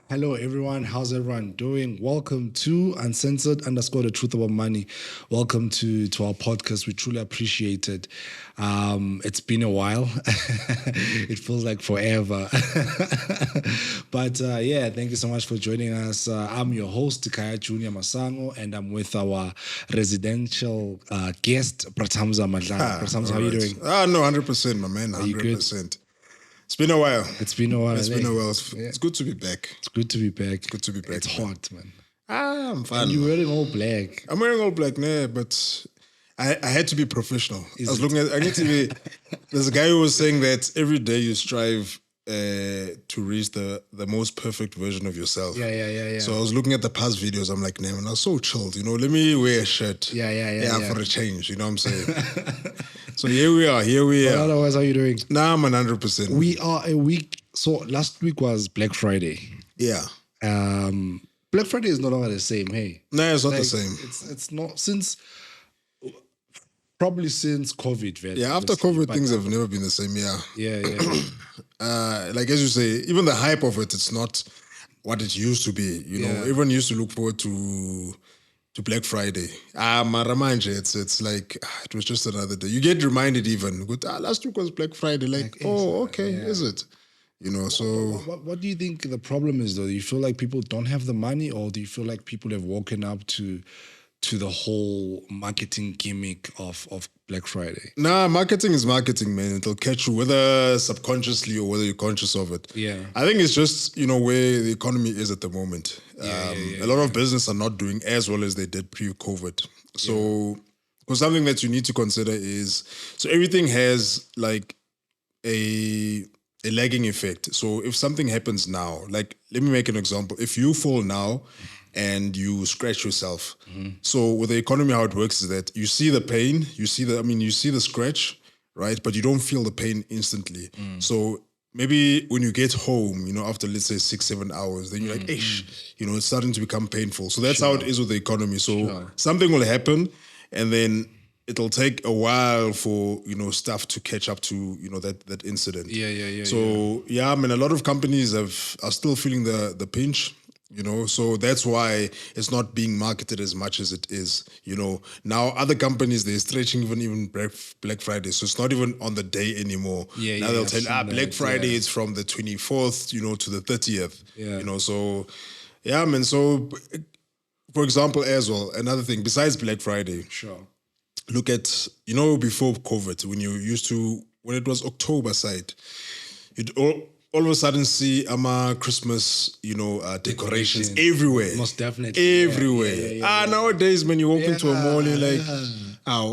Hello everyone. How's everyone doing? Welcome to Uncensored _ the truth about money. Welcome to our podcast. We truly appreciate it. It's been a while. It feels like forever. But yeah, thank you so much for joining us. I'm your host, Kyajunior, and I'm with our residential guest, Prathamza Madlala. Prathamza, how are you doing? No, 100%, my man. 100%. It's been a while. It's been a while. It's good to be back. It's good to be back. It's hot, man. I'm fine. And you're wearing all black. I'm wearing all black, but I had to be professional. I need to be. There's a guy who was saying that every day you strive to reach the most perfect version of yourself. Yeah. So I was looking at the past videos. I'm like, man, I was so chilled. Let me wear a shirt. Yeah. For a change. You know what I'm saying? So here we are. Otherwise, how are you doing? Nah, I'm 100%. We are a week. So last week was Black Friday. Yeah. Black Friday is no longer the same. Hey. No, it's not the same. It's not probably since COVID. Yeah, after COVID, things have never been the same. Yeah. Like as you say, even the hype of it's not what it used to be. Everyone used to look forward to Black Friday. Maramanje, it's like it was just another day. You get reminded even. Last week was Black Friday. Is it? So what do you think the problem is though? Do you feel like people don't have the money, or do you feel like people have woken up to the whole marketing gimmick of Black Friday? Nah, marketing is marketing, man. It'll catch you whether subconsciously or whether you're conscious of it. Yeah. I think it's just, where the economy is at the moment. A lot of business are not doing as well as they did pre-COVID. So, because something that you need to consider is, so everything has like a lagging effect. So if something happens now, like let me make an example. If you fall now and you scratch yourself. So with the economy, how it works is that you see the pain, you see the scratch, right? But you don't feel the pain instantly. So maybe when you get home, after let's say 6-7 hours, then you're like, it's starting to become painful. So that's how it is with the economy. So something will happen, and then it'll take a while for stuff to catch up to that incident. So a lot of companies are still feeling the pinch. So that's why it's not being marketed as much as it is. Now other companies, they're stretching even Black Friday, so it's not even on the day anymore. Now they'll tell you, Black Friday is from the 24th, to the 30th. So man. So for example, as well, another thing besides Black Friday, look at before COVID, when it was October side, you'd all of a sudden see Christmas, decorations everywhere. Most definitely. Everywhere. Nowadays, when you walk into a mall, you're like,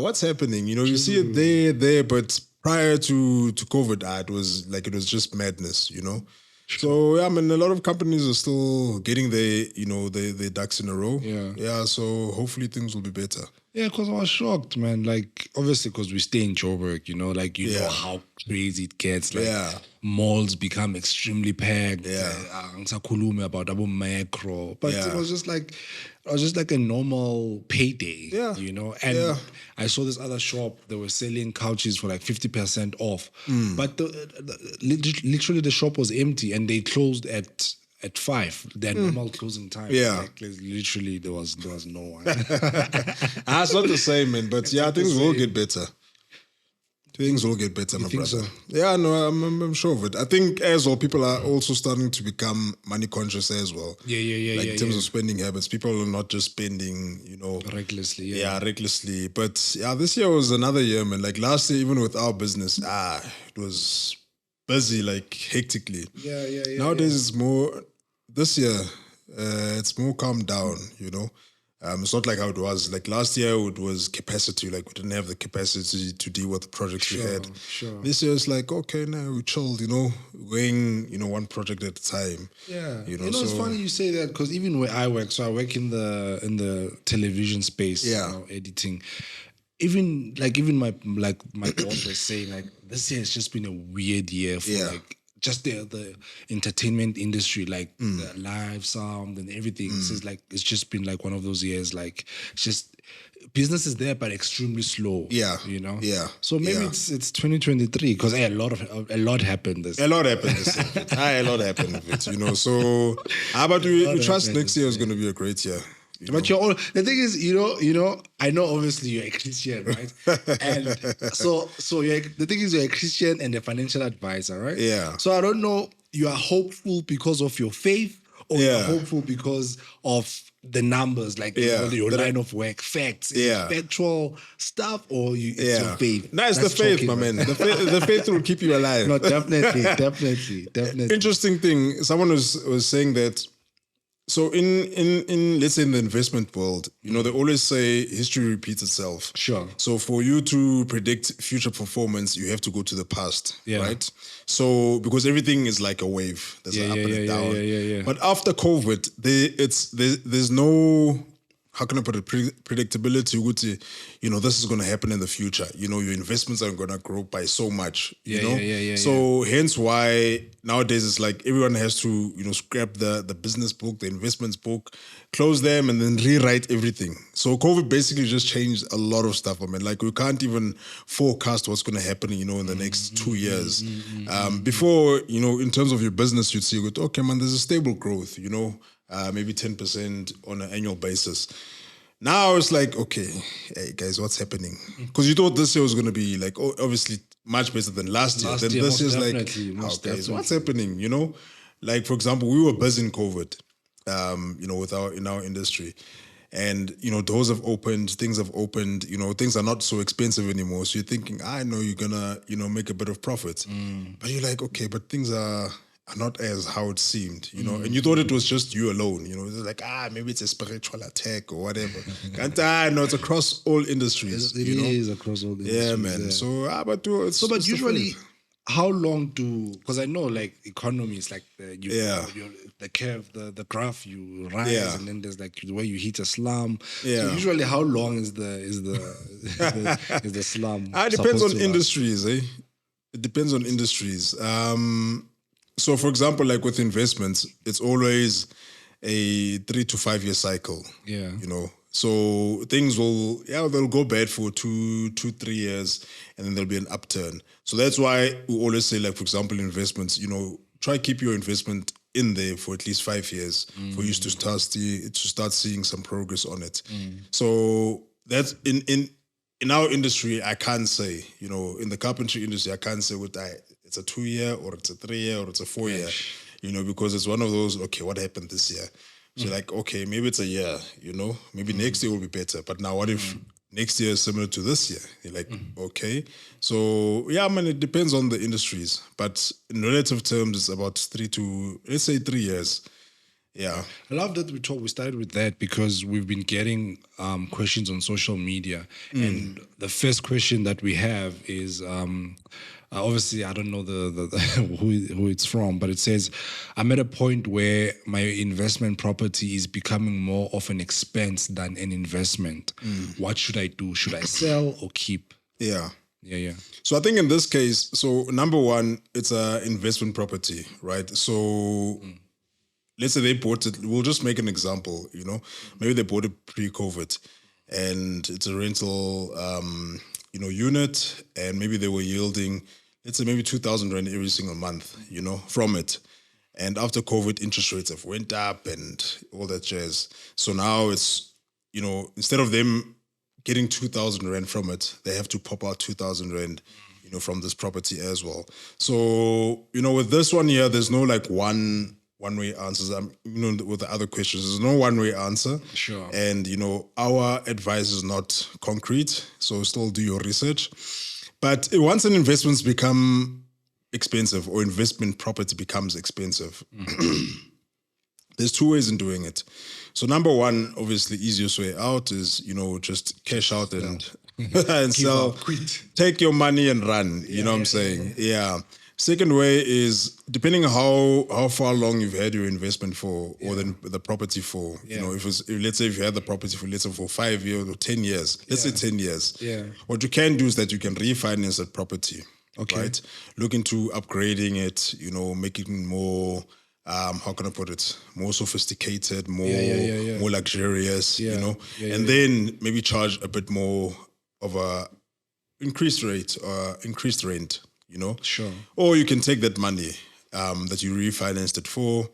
what's happening? You see it there, but prior to COVID, it was just madness, So, a lot of companies are still getting their ducks in a row. So hopefully things will be better. Yeah, because I was shocked, man. Like, obviously, because we stay in Joburg, know how crazy it gets. Like, malls become extremely packed. Ngisakhulume about double macro. But it was just like a normal payday, And I saw this other shop, they were selling couches for like 50% off. But literally the shop was empty, and they closed at 5, their normal closing time. Like, literally there was no one. It's not the same, man. But things will get better. Things will get better, my brother. So? Yeah, no, I'm sure of it. I think as well, people are also starting to become money conscious as well. Like in terms of spending habits, people are not just spending, recklessly. Recklessly. But this year was another year, man. Like last year, even with our business, it was busy, like hectically. Nowadays it's more. This year, it's more calmed down. It's not like how it was. Like last year, it was capacity. Like we didn't have the capacity to deal with the projects we had. This year, it's like, okay, now we chilled, going, one project at a time. It's funny you say that, because even where I work, so I work in the television space, editing. Even my boss was saying, like, this year has just been a weird year for like just the entertainment industry, like the live sound and everything. It's just been like one of those years, like just business is there, but extremely slow. Yeah. You know? Yeah. So maybe it's 2023 because a lot happened this A lot happened this year. A lot happened with it, you know. So how about we trust next year is going to be a great year. But you're all the thing is, I know obviously you're a Christian, right? And the thing is you're a Christian and a financial advisor, right? Yeah. So I don't know, you are hopeful because of your faith or you're hopeful because of the numbers, like your line of work, facts, factual stuff, or it's your faith. No, it's the faith, my man. The faith will keep you alive. No, definitely. Interesting thing, someone was saying that. So in let's say in the investment world, they always say history repeats itself. Sure. So for you to predict future performance, you have to go to the past, right? So because everything is like a wave, there's an up and a down. Yeah. But after COVID, there's no, how can I put it, predictability. This is going to happen in the future. Your investments are going to grow by so much. So hence why nowadays it's like everyone has to scrap the business book, the investments book, close them, and then rewrite everything. So COVID basically just changed a lot of stuff. I mean, like we can't even forecast what's going to happen, in the next 2 years. Before, in terms of your business, you'd see, okay, man, there's a stable growth. Maybe 10% on an annual basis. Now it's like, okay, hey guys, what's happening? Because you thought this year was going to be like, obviously much better than last year. Then this year's like, okay, so what's happening? Like for example, we were busy in COVID, in our industry. And, doors have opened, things have opened, things are not so expensive anymore. So you're thinking, I know you're going to, make a bit of profit. But you're like, okay, but things are not as how it seemed, and you thought it was just you alone, it was like, maybe it's a spiritual attack or whatever. No, it's across all industries. It is across all the industries. Yeah, man. Yeah. So, but usually, how long because I know like economy is like the curve, the graph you rise, and then there's like where you hit a slum. Yeah. So usually, how long is the is the slum? It depends on industries, eh? It depends on industries. So, for example, like with investments, it's always a 3 to 5 year cycle. Yeah. So things they'll go bad for 2, 3 years, and then there'll be an upturn. So that's why we always say, like, for example, investments, try keep your investment in there for at least 5 years for you to start seeing some progress on it. So that's in our industry, I can't say, in the carpentry industry, I can't say it's a 2 year or it's a 3 year or it's a 4 year, because it's one of those, okay, what happened this year? So like, okay, maybe it's a year, maybe next year will be better. But now what if next year is similar to this year? You're like, okay. So yeah, it depends on the industries, but in relative terms, it's about 3 years. Yeah. I love that we started with that because we've been getting questions on social media. And the first question that we have is, obviously I don't know the who it's from, but it says, I'm at a point where my investment property is becoming more of an expense than an investment. What should I do? Should I sell or keep? Yeah. Yeah. So I think in this case, so number one, it's an investment property, right? So let's say they bought it, we'll just make an example, maybe they bought it pre-COVID and it's a rental, unit, and maybe they were yielding, let's say maybe 2,000 Rand every single month, from it. And after COVID, interest rates have went up and all that jazz. So now it's, instead of them getting 2,000 Rand from it, they have to pop out 2,000 Rand, from this property as well. So, with this one here, there's no like one-way answers. With the other questions, there's no one-way answer. Sure. And, our advice is not concrete, so still do your research. But once an investment's become expensive or investment property becomes expensive, there's two ways in doing it. So number one, obviously, easiest way out is, just cash out and sell, quit. Take your money and run. You know what I'm saying? Yeah. Second way is depending how far long you've had your investment for, or then the property for. Let's say if you had the property for 5 years or 10 years, let's say 10 years. Yeah. What you can do is that you can refinance that property. Okay. Right? Look into upgrading it, making it more, how can I put it, more sophisticated, more luxurious, and then maybe charge a bit more of a increased rate or increased rent, Sure. Or you can take that money that you refinanced it for,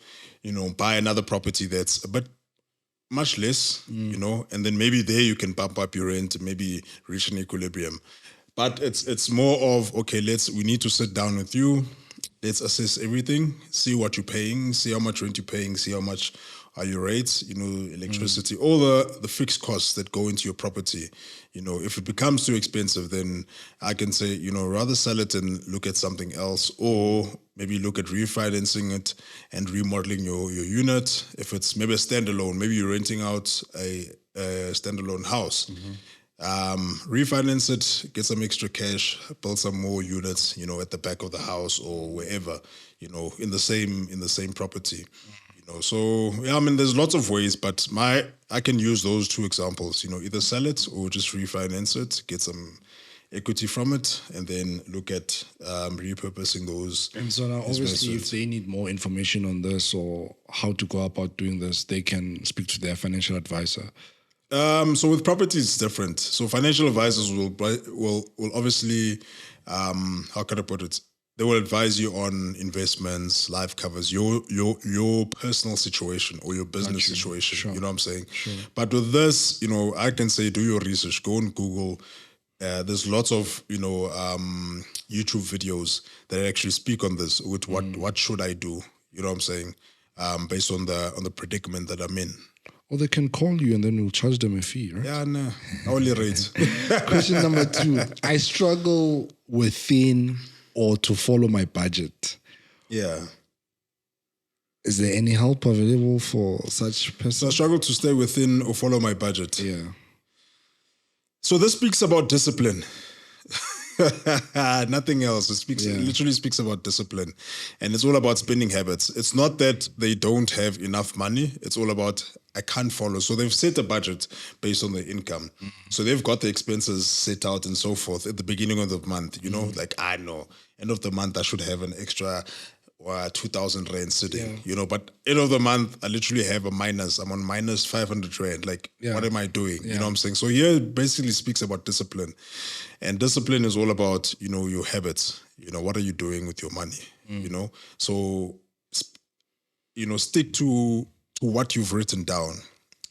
buy another property that's a bit much less, and then maybe there you can bump up your rent and maybe reach an equilibrium. But it's more of, okay, we need to sit down with you, let's assess everything, see what you're paying, see how much rent you're paying, see how much are your rates, electricity, all the fixed costs that go into your property. If it becomes too expensive, then I can say, rather sell it and look at something else, or maybe look at refinancing it and remodeling your unit. If it's maybe a standalone, maybe you're renting out a standalone house. Refinance it, get some extra cash, build some more units, at the back of the house or wherever, in the same property. So yeah, I mean, there's lots of ways, but I can use those two examples. Either sell it or just refinance it, get some equity from it, and then look at repurposing those. And so now, obviously, if they need more information on this or how to go about doing this, they can speak to their financial advisor. So with property, it's different. So financial advisors will obviously, how can I put it? They will advise you on investments, life covers, your personal situation or your business situation. Sure. You know what I'm saying? Sure. But with this, I can say do your research, go on Google. There's lots of YouTube videos that actually speak on this. With what should I do? You know what I'm saying? Based on the predicament that I'm in. Or they can call you and then we'll charge them a fee, right? Yeah, no. Hourly rate. Question number 2. I struggle within or to follow my budget. Yeah. Is there any help available for such person? So I struggle to stay within or follow my budget. Yeah. So this speaks about discipline. Nothing else. It literally speaks about discipline. And it's all about spending habits. It's not that they don't have enough money. It's all about, I can't follow. So they've set a budget based on their income. Mm-hmm. So they've got the expenses set out and so forth at the beginning of the month. Like, I know, end of the month, I should have an extra 2,000 rand sitting, but end of the month, I literally have a minus. I'm on minus 500 rand. Like, what am I doing? You know what I'm saying? So here it basically speaks about discipline. And discipline is all about, your habits. What are you doing with your money? So, stick to what you've written down.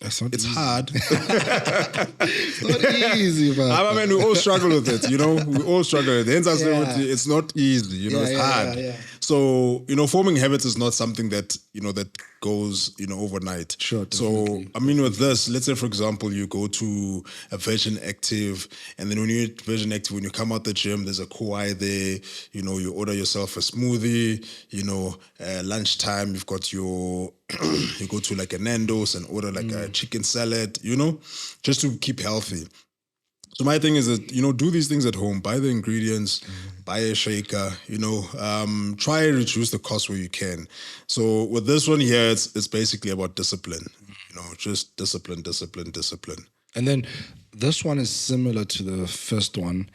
It's easy. Hard. It's not easy, man. I mean, we all struggle with it, We all struggle with it. Hence I say it's not easy, it's hard. Yeah. So, forming habits is not something that, that goes, overnight. Sure, definitely. So, I mean, with this, let's say, for example, you go to a Virgin Active, and then when you're at Virgin Active, when you come out the gym, there's a Kauai there, you order yourself a smoothie, lunchtime, you've got your, you go to like a Nando's and order like a chicken salad, just to keep healthy. So my thing is that, do these things at home, buy the ingredients, buy a shaker, try and reduce the cost where you can. So with this one here, it's basically about discipline, just discipline. And then this one is similar to the first one.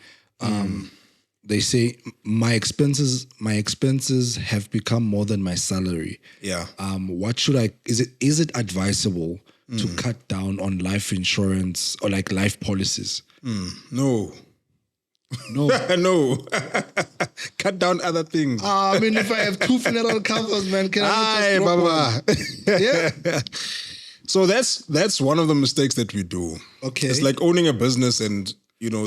They say my expenses have become more than my salary. Yeah. What should is it advisable to cut down on life insurance or like life policies? No. No. Cut down other things. I mean, if I have 2 funeral covers, man, can I just Baba. Yeah. So that's one of the mistakes that we do. Okay. It's like owning a business and,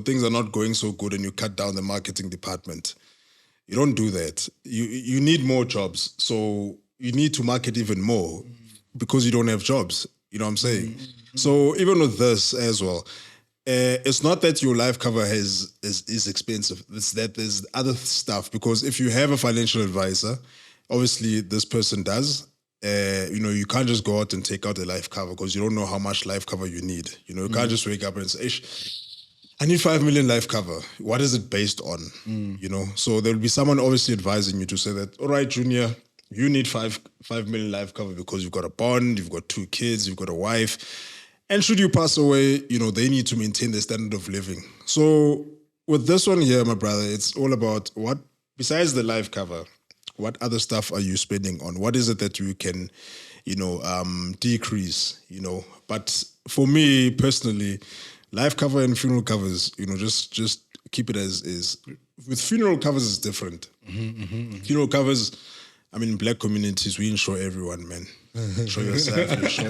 things are not going so good and you cut down the marketing department. You don't do that. You need more jobs. So you need to market even more because you don't have jobs. You know what I'm saying? Mm-hmm. So even with this as well, it's not that your life cover is expensive. It's that there's other stuff. Because if you have a financial advisor, obviously this person does. You can't just go out and take out a life cover because you don't know how much life cover you need. You can't just wake up and say, I need 5 million life cover. What is it based on? So there'll be someone obviously advising you to say that, all right, Junior, you need 5 million life cover because you've got a bond, you've got 2 kids, you've got a wife. And should you pass away, they need to maintain their standard of living. So with this one here, my brother, it's all about what, besides the life cover, what other stuff are you spending on? What is it that you can, decrease, But for me personally, life cover and funeral covers, just keep it as is. With funeral covers, it's different. Funeral covers, I mean, in black communities, we insure everyone, man. Insure yourself, insure.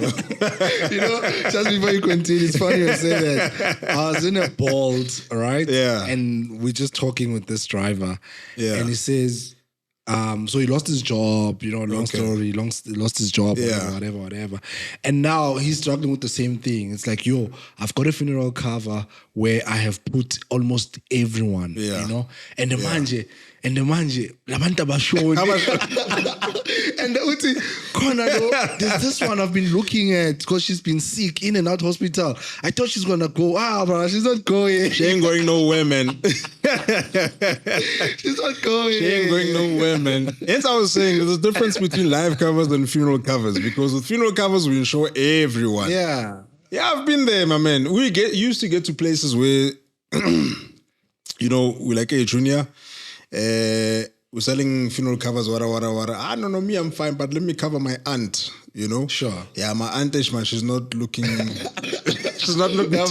Just before you continue, it's funny you say that. I was in a Bolt, right? Yeah. And we're just talking with this driver. Yeah. And he says, so he lost his job, long story, lost his job, whatever. And now he's struggling with the same thing. It's like, I've got a funeral cover where I have put almost everyone, And the manje, labanta bashoni. And uthi, khona there's this one I've been looking at because she's been sick, in and out hospital. I thought she's gonna go. Bro, she's not going. She ain't going nowhere, man. She's not going. She ain't going nowhere, man. Hence I was saying there's a difference between life covers and funeral covers, because with funeral covers we insure everyone. Yeah. Yeah, I've been there, my man. We used to get to places where, we're like, hey, Junior, we're selling funeral covers, wada. I don't know, me, I'm fine, but let me cover my aunt, Sure. Yeah, my auntish, man, she's not looking too good.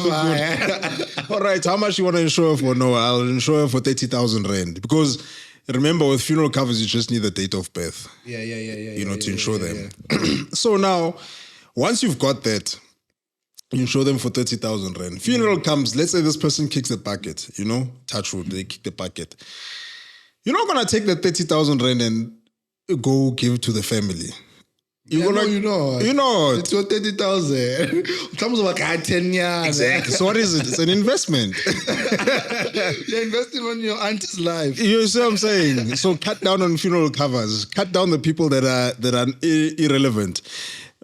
All right, how much you want to insure her for? No, I'll insure her for 30,000 rand. Because remember, with funeral covers, you just need the date of birth. Yeah. To insure them. So now, once you've got that, you insure them for 30,000 rand. Funeral comes, let's say this person kicks the bucket, touch wood, they kick the bucket. You're not going to take the 30,000 rand and go give to the family. You're gonna, it's your 30,000. Comes over 10 years. Exactly. So what is it? It's an investment. You're investing on your auntie's life. You see what I'm saying? So cut down on funeral covers. Cut down the people that are irrelevant.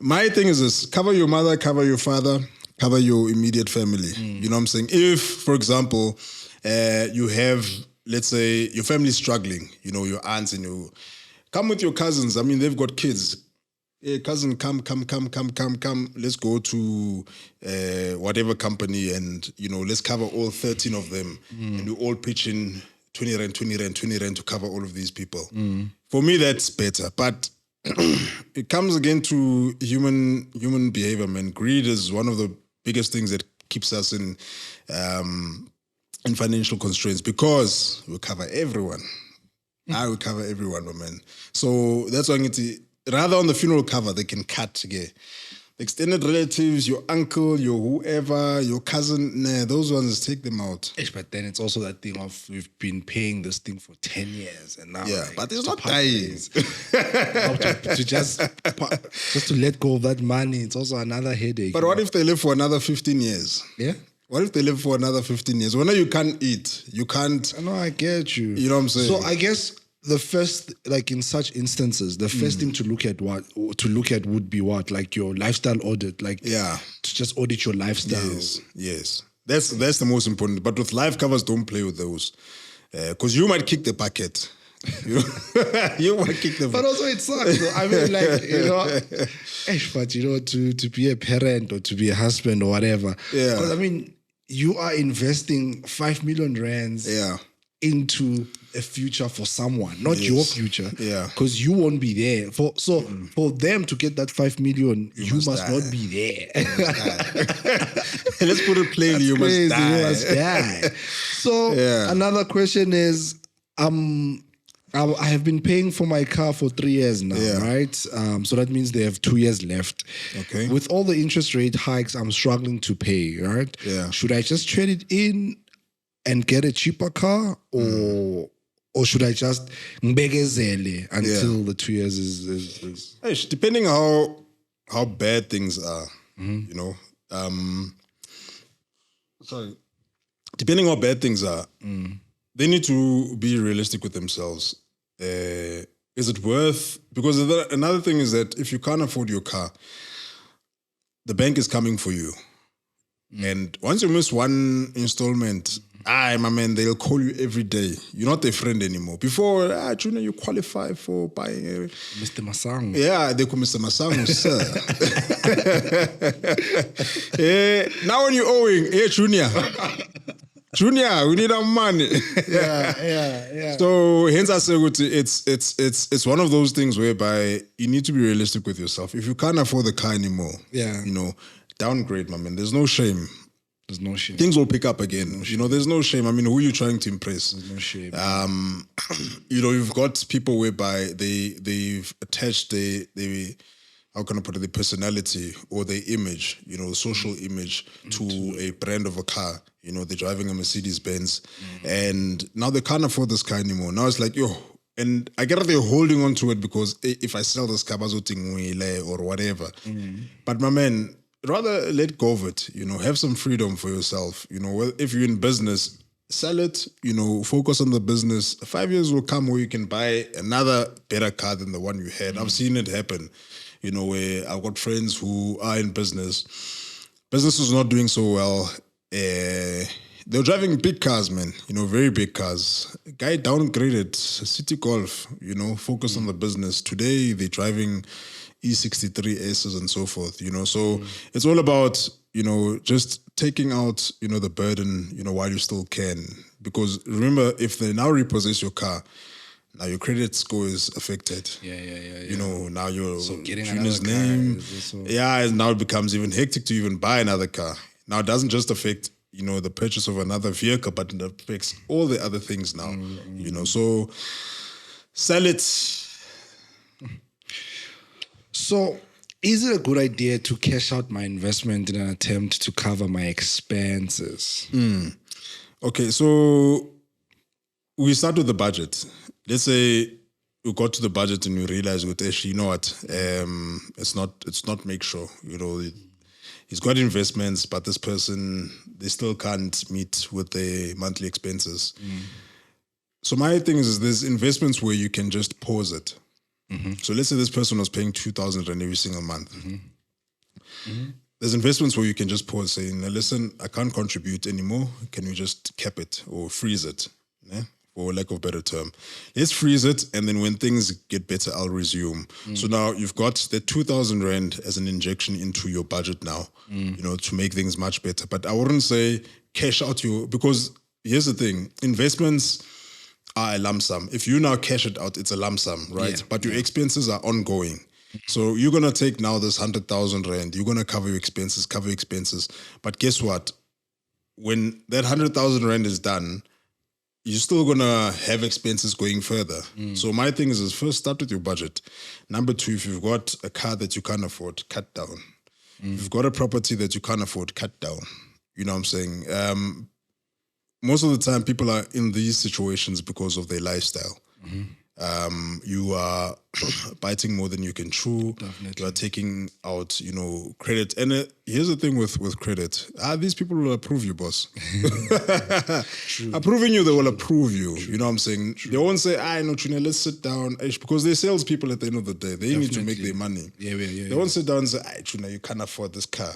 My thing is this: cover your mother, cover your father, cover your immediate family. You know what I'm saying? If, for example, you have, let's say, your family's struggling, your aunts and you come with your cousins. I mean, they've got kids. Hey, cousin, come. Let's go to whatever company and, let's cover all 13 of them. And we all pitch in 20 rand to cover all of these people. For me, that's better. But it comes again to human behavior, man. Greed is one of the biggest things that keeps us in financial constraints, because we cover everyone. I will cover everyone, my man. So that's why I need to, rather on the funeral cover, they can cut again. The extended relatives, your uncle, your whoever, your cousin, those ones, take them out. But then it's also that thing of, we've been paying this thing for 10 years and now. Yeah, but it's not dying. to just to let go of that money, it's also another headache. But what if they live for another 15 years? Yeah? What if they live for another 15 years? When you can't eat, you can't... No, I get you. You know what I'm saying? So I guess the first, like in such instances, the first thing to look at would be what? Like your lifestyle audit. Like, to just audit your lifestyle. Yes. That's the most important. But with life covers, don't play with those. Because you might kick the bucket. You might kick the bucket. But also it sucks. Though. I mean, like, but to be a parent or to be a husband or whatever. Yeah. Because I mean, you are investing 5 million rands into a future for someone, not your future. Yeah. Because you won't be there. For them to get that 5 million, you must not be there. Let's put it plainly, you must die. You must die. So another question is, I have been paying for my car for 3 years now, right? So that means they have 2 years left. Okay. With all the interest rate hikes, I'm struggling to pay, right? Yeah. Should I just trade it in and get a cheaper car, or should I just mbegezele until the 2 years is... Hey, depending how bad things are, sorry. Depending how bad things are, they need to be realistic with themselves. Is it worth... Because another thing is that if you can't afford your car, the bank is coming for you. And once you miss one installment, my man, they'll call you every day. You're not their friend anymore. Before, Junior, you qualify for buying a... Mr. Masango. Yeah, they call Mr. Masango, sir. Now when you're owing, hey, Junior, Junior, we need our money. yeah. So hence I say it's one of those things whereby you need to be realistic with yourself. If you can't afford the car anymore, downgrade, my man. There's no shame. There's no shame. Things will pick up again. There's no shame. I mean, who are you trying to impress? There's no shame. You've got people whereby they've attached the how can I put it, the personality or the image, the social image to a brand of a car. They're driving a Mercedes Benz, and now they can't afford this car anymore. Now it's like, and I get that they're holding on to it because if I sell this car, or whatever. But my man, rather let go of it. Have some freedom for yourself. If you're in business, sell it. Focus on the business. 5 years will come where you can buy another better car than the one you had. I've seen it happen. Where I've got friends who are in business. Business is not doing so well. They're driving big cars, man. Very big cars. Guy downgraded City Golf. Focus on the business. Today they're driving E63 Aces and so forth. So it's all about just taking out the burden while you still can. Because remember, if they now repossess your car, now your credit score is affected. Now your Junior's name. And now it becomes even hectic to even buy another car. Now it doesn't just affect the purchase of another vehicle, but it affects all the other things now. So sell it. So is it a good idea to cash out my investment in an attempt to cover my expenses? Okay, so we start with the budget. Let's say you got to the budget and you realize with actually, you know what, it's not make sure. He's got investments, but this person, they still can't meet with their monthly expenses. So my thing is there's investments where you can just pause it. So let's say this person was paying 2,000 Rand every single month. There's investments where you can just pause, saying, listen, I can't contribute anymore. Can we just cap it or freeze it? For lack of a better term. Let's freeze it, and then when things get better, I'll resume. So now you've got the 2,000 Rand as an injection into your budget now, to make things much better. But I wouldn't say cash out because here's the thing, investments are a lump sum. If you now cash it out, it's a lump sum, right? But your expenses are ongoing. So you're going to take now this 100,000 Rand, you're going to cover your expenses. But guess what? When that 100,000 Rand is done, you're still going to have expenses going further. So my thing is first start with your budget. Number two, if you've got a car that you can't afford, cut down. If you've got a property that you can't afford, cut down. You know what I'm saying? Most of the time, people are in these situations because of their lifestyle. You are biting more than you can chew. Definitely. You are taking out, credit. And here's the thing with credit. These people will approve you, boss. Approving you, they will approve you. You know what I'm saying? They won't say, no, Junior, let's sit down. Because they're salespeople at the end of the day. They need to make their money. They won't sit down and say, Junior, you can't afford this car.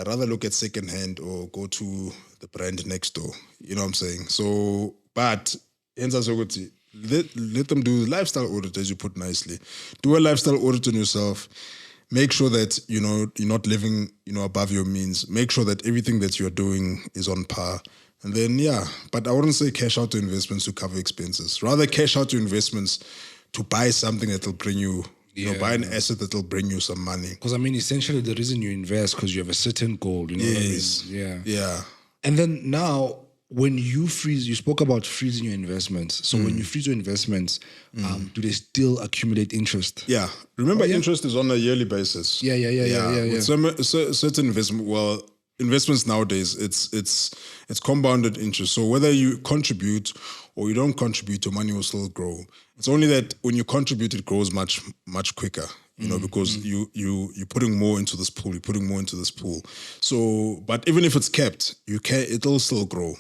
Rather look at secondhand or go to the brand next door. You know what I'm saying? So, but let them do the lifestyle audit, as you put nicely. Do a lifestyle audit on yourself. Make sure that you're not living above your means. Make sure that everything that you're doing is on par. And then but I wouldn't say cash out to investments to cover expenses. Rather cash out to investments to buy something that will bring you. Buy an asset that will bring you some money. Because essentially the reason you invest because you have a certain goal. Yes. What I mean? Yeah. And then now, when you freeze, you spoke about freezing your investments. So when you freeze your investments, do they still accumulate interest? Yeah. Remember, interest is on a yearly basis. Yeah. With some certain investments nowadays, it's compounded interest. So whether you contribute or you don't contribute, your money will still grow. It's only that when you contribute, it grows much, much quicker. Because you're putting more into this pool. So, but even if it's kept, it'll still grow.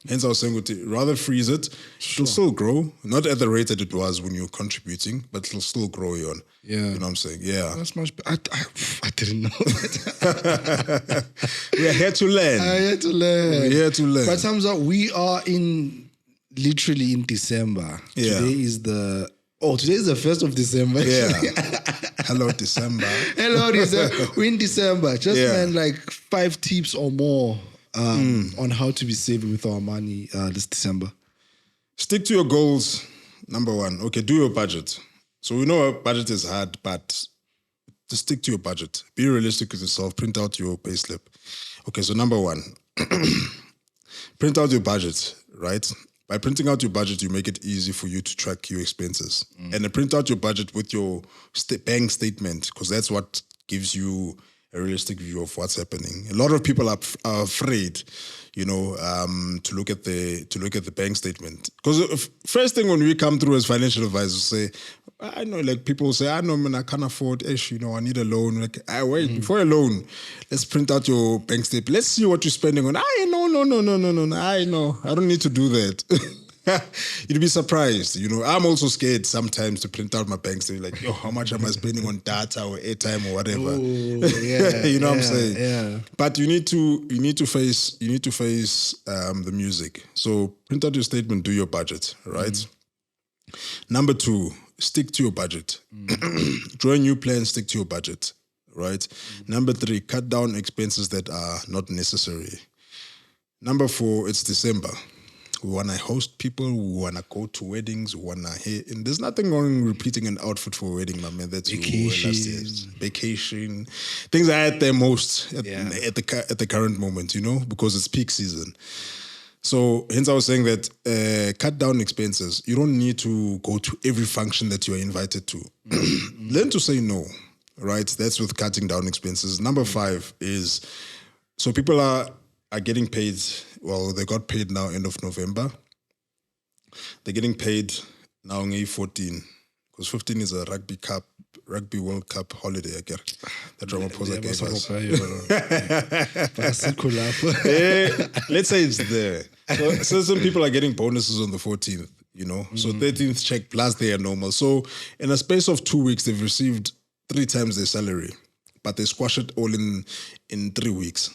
Hence, I was saying, rather freeze it. It'll still grow, not at the rate that it was when you're contributing, but it'll still grow on. Yeah, you know what I'm saying. Yeah, that's much. I didn't know that. We're here to learn. We're here to learn. But times out, we are literally in December. Yeah. Today is the 1st of December. Yeah. Hello, December. Hello, December. We're in December. Just 5 tips or more on how to be saving with our money this December? Stick to your goals. Number one, okay, do your budget. So we know a budget is hard, but just stick to your budget. Be realistic with yourself. Print out your payslip. Okay, so number one, print out your budget, right? By printing out your budget, you make it easy for you to track your expenses. And print out your budget with your bank statement, because that's what gives you a realistic view of what's happening. A lot of people are afraid, to look at the bank statement, because first thing when we come through as financial advisors, say, I know, like people say, I know, man, I can't afford ish, I need a loan. Like, wait, before a loan, let's print out your bank statement. Let's see what you're spending on. No. I know, I don't need to do that. You'd be surprised. I'm also scared sometimes to print out my bank statement. Like, how much am I spending on data or airtime or whatever? What I'm saying? Yeah. But you need to face the music. So print out your statement, do your budget, right? Number two, stick to your budget. Draw a new plan, stick to your budget, right? Number three, cut down expenses that are not necessary. Number four, it's December. We want to host people. We want to go to weddings. We want to and there's nothing wrong repeating an outfit for a wedding, my man. That's vacation. Things are at their most at the current moment, because it's peak season. So hence I was saying that cut down expenses. You don't need to go to every function that you are invited to. Learn to say no, right? That's with cutting down expenses. Number five is, so people are getting paid. Well, they got paid now end of November. They're getting paid now on A14 because 15 is a Rugby World Cup holiday. I get that Ramaphosa gave us. Let's say it's there. So some people are getting bonuses on the 14th, So 13th check plus they are normal. So in a space of 2 weeks, they've received 3 times their salary, but they squash it all in 3 weeks.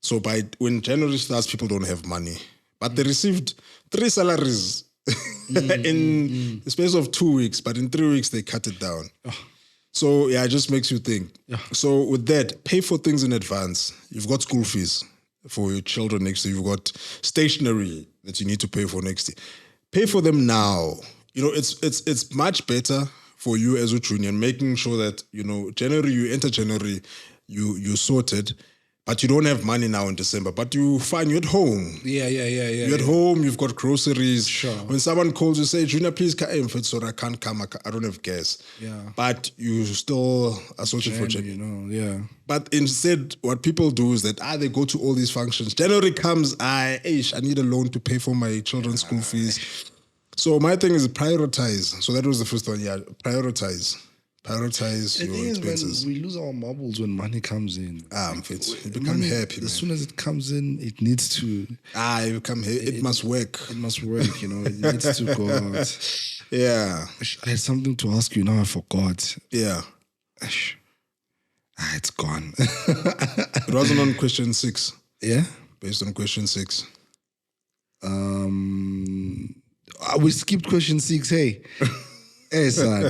So when January starts, people don't have money. But they received 3 salaries in the space of 2 weeks. But in 3 weeks, they cut it down. So, it just makes you think. So with that, pay for things in advance. You've got school fees for your children next year. You've got stationery that you need to pay for next year. Pay for them now. It's much better for you as a junior, making sure that, January, you enter January, you sorted. But you don't have money now in December. But you're at home. Yeah. You're at home. You've got groceries. Sure. When someone calls you, say, Junior, please come. So I can't come. I don't have gas. Yeah. But you still are searching for check. Yeah. But instead, what people do is that they go to all these functions. January comes. I need a loan to pay for my children's school fees. So my thing is prioritize. So that was the first one. Yeah, prioritize. Prioritize your expenses. We lose our marbles when money comes in. You become happy, man. As soon as it comes in, it needs to. You become happy. It must work. It must work, It needs to go out. Yeah. I had something to ask you now. I forgot. Yeah. It's gone. It wasn't on question 6. Yeah? Based on question 6. We skipped question 6, hey. Hey, son.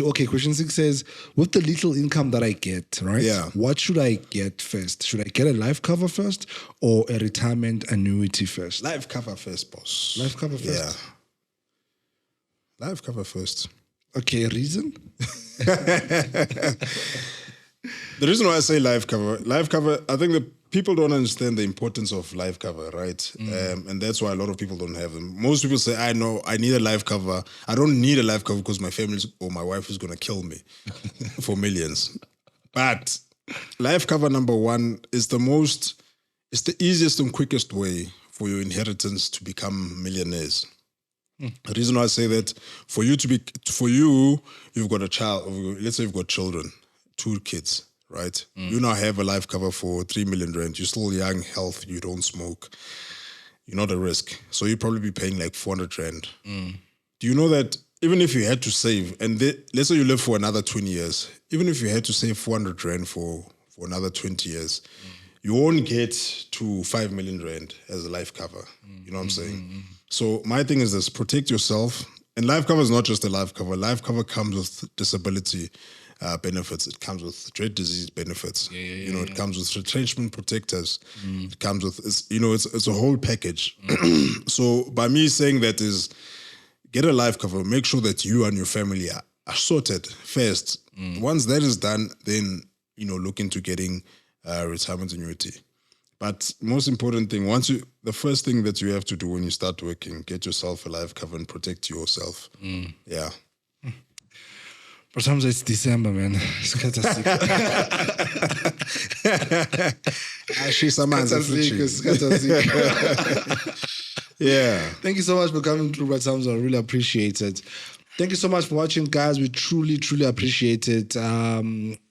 Okay, question 6 says, with the little income that I get, right? Yeah. What should I get first? Should I get a life cover first or a retirement annuity first? Life cover first, boss. Life cover first? Yeah. Life cover first. Okay, reason? The reason why I say life cover, I think the people don't understand the importance of life cover, right? And that's why a lot of people don't have them. Most people say, I know, I need a life cover. I don't need a life cover because my family or my wife is going to kill me for millions. But life cover, number one, is the easiest and quickest way for your inheritance to become millionaires. The reason why I say that, you've got a child, let's say you've got children, 2 kids. Right? You now have a life cover for 3 million rand. You're still young, healthy, you don't smoke. You're not a risk. So you'll probably be paying like 400 rand. Do you know that even if you had to save, and let's say you live for another 20 years, even if you had to save 400 rand for another 20 years, you won't get to 5 million rand as a life cover. You know what I'm saying? So my thing is this, protect yourself. And life cover is not just a life cover. Life cover comes with disability. benefits. It comes with dread disease benefits. It comes with retrenchment protectors. It comes with, it's a whole package. So by me saying that is, get a life cover. Make sure that you and your family are sorted first. Once that is done, then, look into getting retirement annuity. But most important thing, the first thing that you have to do when you start working, get yourself a life cover and protect yourself. Yeah. But sometimes it's December, man. Yeah. Thank you so much for coming through, but sometimes I really appreciate it. Thank you so much for watching, guys. We truly, truly appreciate it.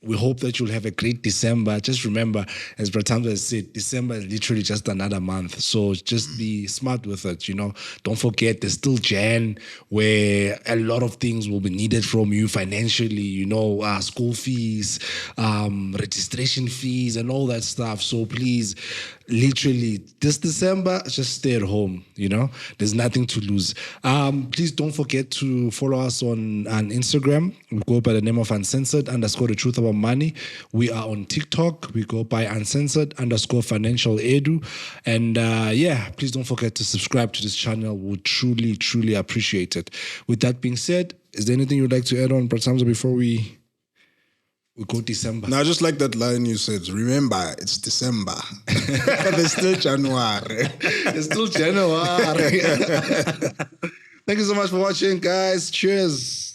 We hope that you'll have a great December. Just remember, as Bratamza has said, December is literally just another month. So just be smart with it, Don't forget, there's still Jan, where a lot of things will be needed from you financially, school fees, registration fees, and all that stuff. So please, literally, this December, just stay at home, There's nothing to lose. Please don't forget to follow us on Instagram. We go by the name of uncensored_the truth about money. We are on TikTok. We go by uncensored_financial edu. And please don't forget to subscribe to this channel. We truly, truly appreciate it. With that being said, is there anything you'd like to add on, Bratamza, before we go December? Now, just like that line you said, remember, it's December. There's still January. It's still January. Thank you so much for watching, guys. Cheers.